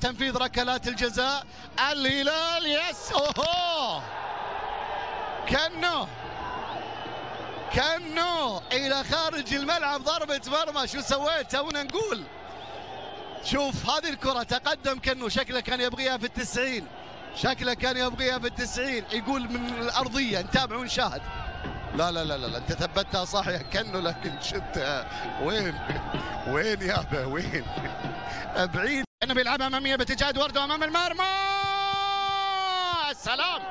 تنفيذ ركلات الجزاء. الهلال يس اوهو كانه الى خارج الملعب ضربة مرمى. شو سويت؟ تونا نقول شوف هذه الكرة تقدم كانه شكله كان يبغيها في ال90، شكله كان يبغيها في ال90. يقول من الأرضية نتابع ونشاهد. لا لا لا لا انت ثبتها صح يا كنو، لكن شتها وين يابا وين؟ بعيد. انه بيلعبها اماميه باتجاه ادواردو امام المرمى. السلام.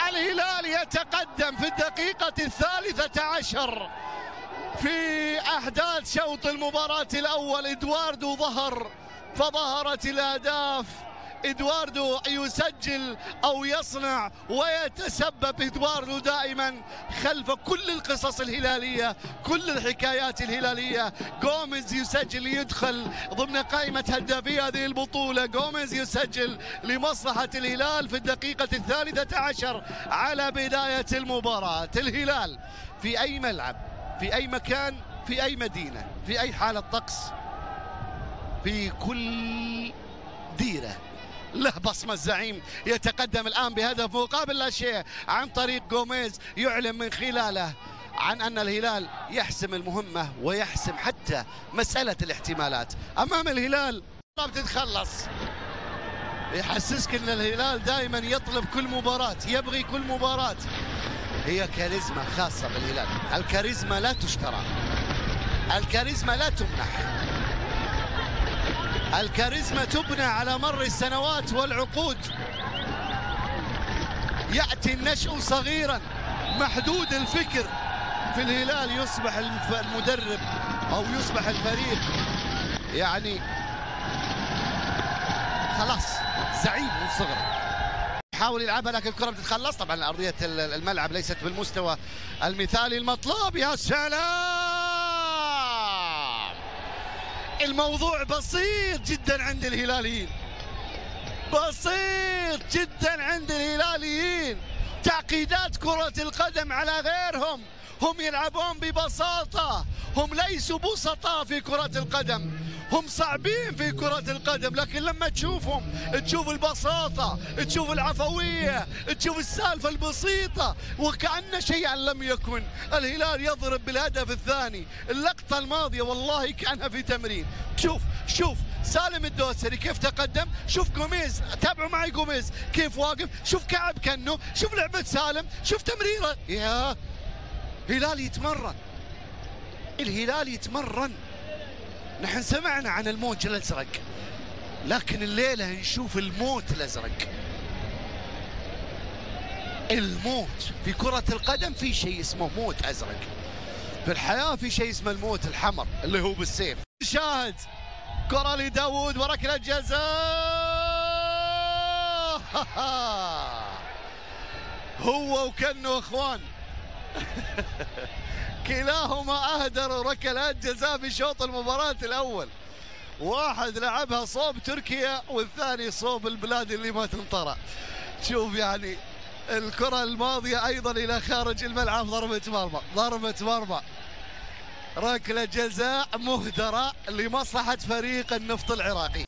الهلال يتقدم في الدقيقة 13 في احداث شوط المباراة الاول. ادواردو فظهرت الاهداف. ادواردو يسجل او يصنع ويتسبب. ادواردو دائما خلف كل القصص الهلاليه، كل الحكايات الهلاليه. جوميز يسجل يدخل ضمن قائمه هدافي هذه البطوله. جوميز يسجل لمصلحه الهلال في الدقيقه 13 على بدايه المباراه. الهلال في اي ملعب، في اي مكان، في اي مدينه، في اي حاله طقس، في كل ديره له بصمة. الزعيم يتقدم الآن بهدف مقابل لا شيء عن طريق جوميز، يعلن من خلاله عن أن الهلال يحسم المهمة ويحسم حتى مسألة الاحتمالات أمام الهلال. بتتخلص يحسسك أن الهلال دائما يطلب كل مباراة، يبغي كل مباراة. هي كاريزما خاصة بالهلال. الكاريزما لا تشترى، الكاريزما لا تمنح. الكاريزما تبنى على مر السنوات والعقود. يأتي النشء صغيرا محدود الفكر في الهلال، يصبح المدرب أو يصبح الفريق يعني خلاص زعيم من صغره. يحاول يلعبها لكن الكرة بتتخلص. طبعا أرضية الملعب ليست بالمستوى المثالي المطلوب. يا سلام، الموضوع بسيط جدا عند الهلاليين، بسيط جدا عند الهلاليين. تعقيدات كرة القدم على غيرهم، هم يلعبون ببساطة. هم ليسوا بسطاء في كرة القدم، هم صعبين في كرة القدم، لكن لما تشوفهم تشوف البساطة، تشوف العفوية، تشوف السالفة البسيطة وكأن شيئا لم يكن. الهلال يضرب بالهدف الثاني. اللقطة الماضية والله كأنها في تمرين. شوف سالم الدوسري كيف تقدم، شوف جوميز، تابعوا معي جوميز كيف واقف، شوف كعب كنو، شوف لعبة سالم، شوف تمريره. يا هلال يتمرن، الهلال يتمرن. نحن سمعنا عن الموج الازرق، لكن الليله نشوف الموت الازرق. الموت في كرة القدم، في شيء اسمه موت ازرق. في الحياة في شيء اسمه الموت الحمر اللي هو بالسيف. شاهد كرة لداود وركلة جزاء. هو وكنو اخوان. كلاهما اهدروا ركلات جزاء بشوط المباراة الاول. واحد لعبها صوب تركيا والثاني صوب البلاد اللي ما تنطرى. شوف يعني الكرة الماضية ايضا الى خارج الملعب ضربة مرمى، ركلة جزاء مهدرة لمصلحة فريق النفط العراقي.